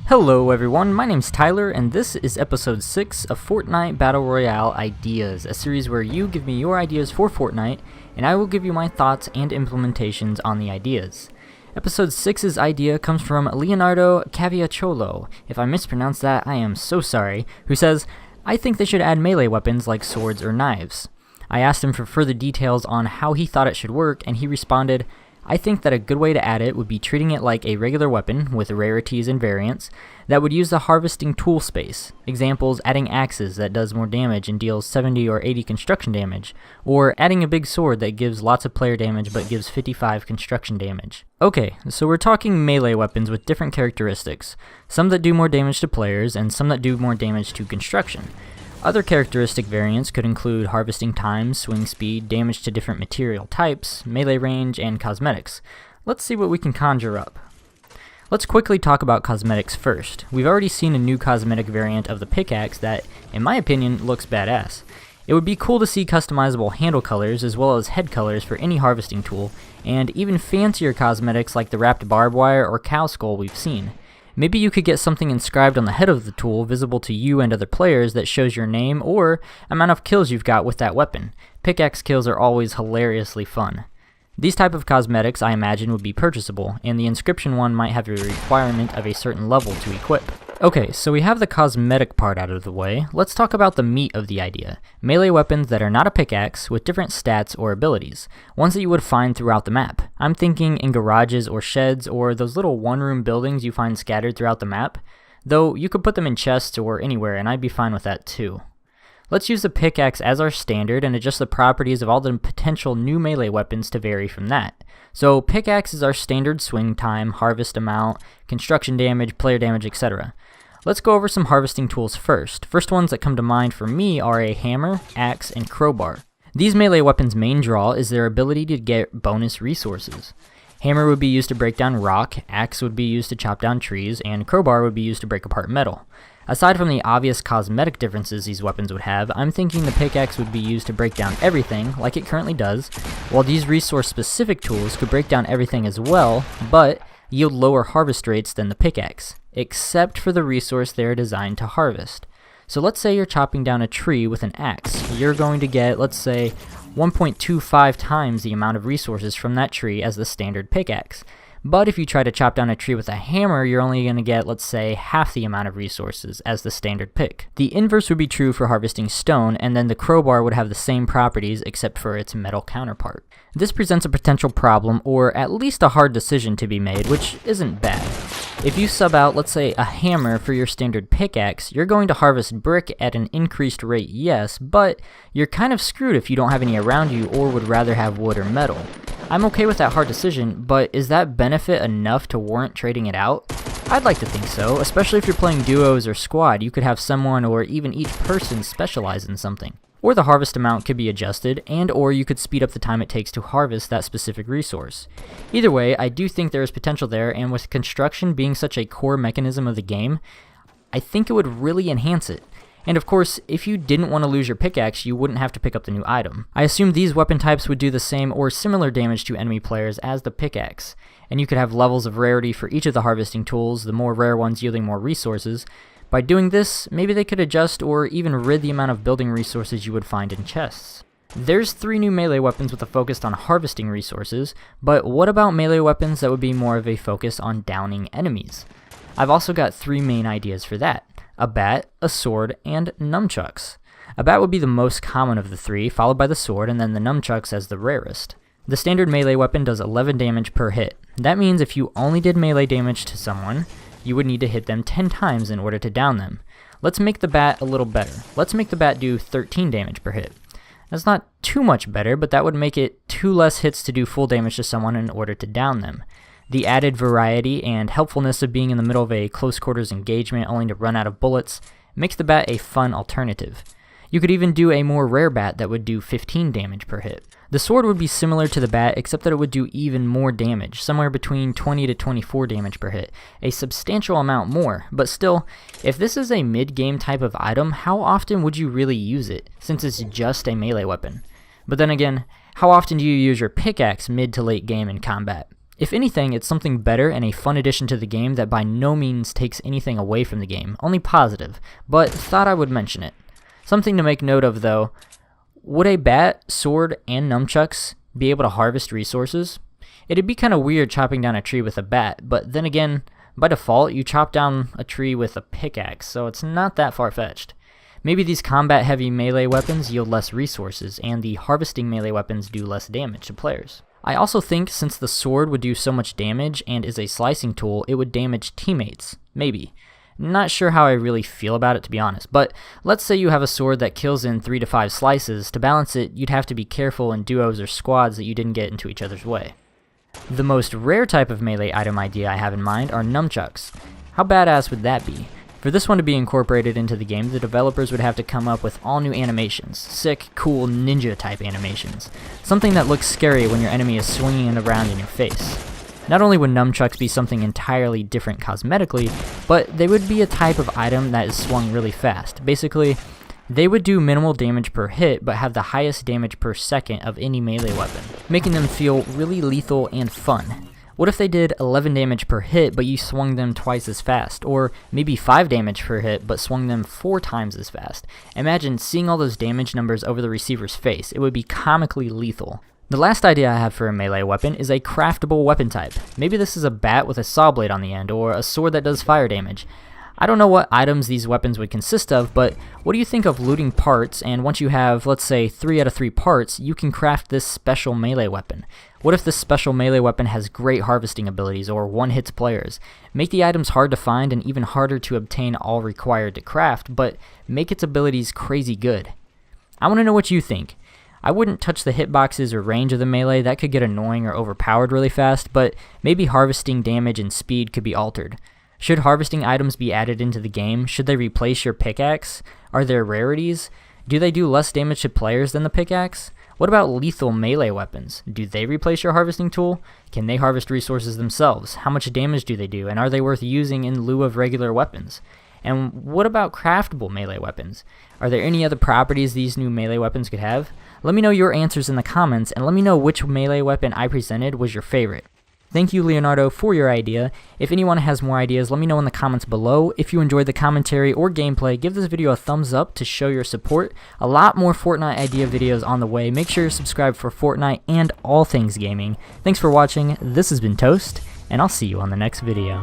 Hello everyone, my name's Tyler, and this is episode 6 of Fortnite Battle Royale Ideas, a series where you give me your ideas for Fortnite, and I will give you my thoughts and implementations on the ideas. Episode 6's idea comes from Leonardo Caviacholo. If I mispronounce that, I am so sorry, who says, I think they should add melee weapons like swords or knives. I asked him for further details on how he thought it should work, and he responded, I think that a good way to add it would be treating it like a regular weapon with rarities and variants that would use the harvesting tool space. Examples, adding axes that does more damage and deals 70 or 80 construction damage, or adding a big sword that gives lots of player damage but gives 55 construction damage. Okay, so we're talking melee weapons with different characteristics, some that do more damage to players and some that do more damage to construction. Other characteristic variants could include harvesting time, swing speed, damage to different material types, melee range, and cosmetics. Let's see what we can conjure up. Let's quickly talk about cosmetics first. We've already seen a new cosmetic variant of the pickaxe that, in my opinion, looks badass. It would be cool to see customizable handle colors as well as head colors for any harvesting tool, and even fancier cosmetics like the wrapped barbed wire or cow skull we've seen. Maybe you could get something inscribed on the head of the tool visible to you and other players that shows your name or amount of kills you've got with that weapon. Pickaxe kills are always hilariously fun. These type of cosmetics I imagine would be purchasable, and the inscription one might have a requirement of a certain level to equip. Okay, so we have the cosmetic part out of the way. Let's talk about the meat of the idea. Melee weapons that are not a pickaxe with different stats or abilities. Ones that you would find throughout the map. I'm thinking in garages or sheds or those little one-room buildings you find scattered throughout the map. Though you could put them in chests or anywhere and I'd be fine with that too. Let's use the pickaxe as our standard and adjust the properties of all the potential new melee weapons to vary from that. So pickaxe is our standard swing time, harvest amount, construction damage, player damage, etc. Let's go over some harvesting tools first. First ones that come to mind for me are a hammer, axe, and crowbar. These melee weapons' main draw is their ability to get bonus resources. Hammer would be used to break down rock, axe would be used to chop down trees, and crowbar would be used to break apart metal. Aside from the obvious cosmetic differences these weapons would have, I'm thinking the pickaxe would be used to break down everything, like it currently does, while these resource-specific tools could break down everything as well, but yield lower harvest rates than the pickaxe, except for the resource they are designed to harvest. So let's say you're chopping down a tree with an axe. You're going to get, let's say, 1.25 times the amount of resources from that tree as the standard pickaxe. But if you try to chop down a tree with a hammer, you're only going to get, let's say, half the amount of resources as the standard pick. The inverse would be true for harvesting stone, and then the crowbar would have the same properties except for its metal counterpart. This presents a potential problem, or at least a hard decision to be made, which isn't bad. If you sub out, let's say, a hammer for your standard pickaxe, you're going to harvest brick at an increased rate, yes, but you're kind of screwed if you don't have any around you or would rather have wood or metal. I'm okay with that hard decision, but is that benefit enough to warrant trading it out? I'd like to think so, especially if you're playing duos or squad. You could have someone or even each person specialize in something. Or the harvest amount could be adjusted, and or you could speed up the time it takes to harvest that specific resource. Either way, I do think there is potential there, and with construction being such a core mechanism of the game, I think it would really enhance it. And of course, if you didn't want to lose your pickaxe, you wouldn't have to pick up the new item. I assume these weapon types would do the same or similar damage to enemy players as the pickaxe, and you could have levels of rarity for each of the harvesting tools, the more rare ones yielding more resources. By doing this, maybe they could adjust or even rid the amount of building resources you would find in chests. There's 3 new melee weapons with a focus on harvesting resources, but what about melee weapons that would be more of a focus on downing enemies? I've also got 3 main ideas for that. A bat, a sword, and nunchucks. A bat would be the most common of the 3, followed by the sword, and then the nunchucks as the rarest. The standard melee weapon does 11 damage per hit. That means if you only did melee damage to someone, you would need to hit them 10 times in order to down them. Let's make the bat a little better. Let's make the bat do 13 damage per hit. That's not too much better, but that would make it 2 less hits to do full damage to someone in order to down them. The added variety and helpfulness of being in the middle of a close quarters engagement only to run out of bullets makes the bat a fun alternative. You could even do a more rare bat that would do 15 damage per hit. The sword would be similar to the bat except that it would do even more damage, somewhere between 20 to 24 damage per hit, a substantial amount more, but still, if this is a mid-game type of item, how often would you really use it, since it's just a melee weapon? But then again, how often do you use your pickaxe mid to late game in combat? If anything, it's something better and a fun addition to the game that by no means takes anything away from the game, only positive, but thought I would mention it. Something to make note of though, would a bat, sword, and nunchucks be able to harvest resources? It'd be kind of weird chopping down a tree with a bat, but then again, by default, you chop down a tree with a pickaxe, so it's not that far-fetched. Maybe these combat-heavy melee weapons yield less resources, and the harvesting melee weapons do less damage to players. I also think since the sword would do so much damage and is a slicing tool, it would damage teammates. Maybe. Not sure how I really feel about it, to be honest, but let's say you have a sword that kills in 3 to 5 slices. To balance it, you'd have to be careful in duos or squads that you didn't get into each other's way. The most rare type of melee item idea I have in mind are nunchucks. How badass would that be? For this one to be incorporated into the game, the developers would have to come up with all new animations, sick, cool, ninja-type animations. Something that looks scary when your enemy is swinging it around in your face. Not only would nunchucks be something entirely different cosmetically, but they would be a type of item that is swung really fast. Basically, they would do minimal damage per hit, but have the highest damage per second of any melee weapon, making them feel really lethal and fun. What if they did 11 damage per hit, but you swung them twice as fast? Or maybe 5 damage per hit, but swung them 4 times as fast? Imagine seeing all those damage numbers over the receiver's face. It would be comically lethal. The last idea I have for a melee weapon is a craftable weapon type. Maybe this is a bat with a saw blade on the end, or a sword that does fire damage. I don't know what items these weapons would consist of, but what do you think of looting parts, and once you have, let's say, 3 out of 3 parts, you can craft this special melee weapon? What if this special melee weapon has great harvesting abilities, or one-hits players? Make the items hard to find and even harder to obtain all required to craft, but make its abilities crazy good. I want to know what you think. I wouldn't touch the hitboxes or range of the melee, that could get annoying or overpowered really fast, but maybe harvesting damage and speed could be altered. Should harvesting items be added into the game? Should they replace your pickaxe? Are there rarities? Do they do less damage to players than the pickaxe? What about lethal melee weapons? Do they replace your harvesting tool? Can they harvest resources themselves? How much damage do they do? And are they worth using in lieu of regular weapons? And what about craftable melee weapons? Are there any other properties these new melee weapons could have? Let me know your answers in the comments, and let me know which melee weapon I presented was your favorite. Thank you, Leonardo, for your idea. If anyone has more ideas, let me know in the comments below. If you enjoyed the commentary or gameplay, give this video a thumbs up to show your support. A lot more Fortnite idea videos on the way. Make sure you're subscribed for Fortnite and all things gaming. Thanks for watching. This has been Toast, and I'll see you on the next video.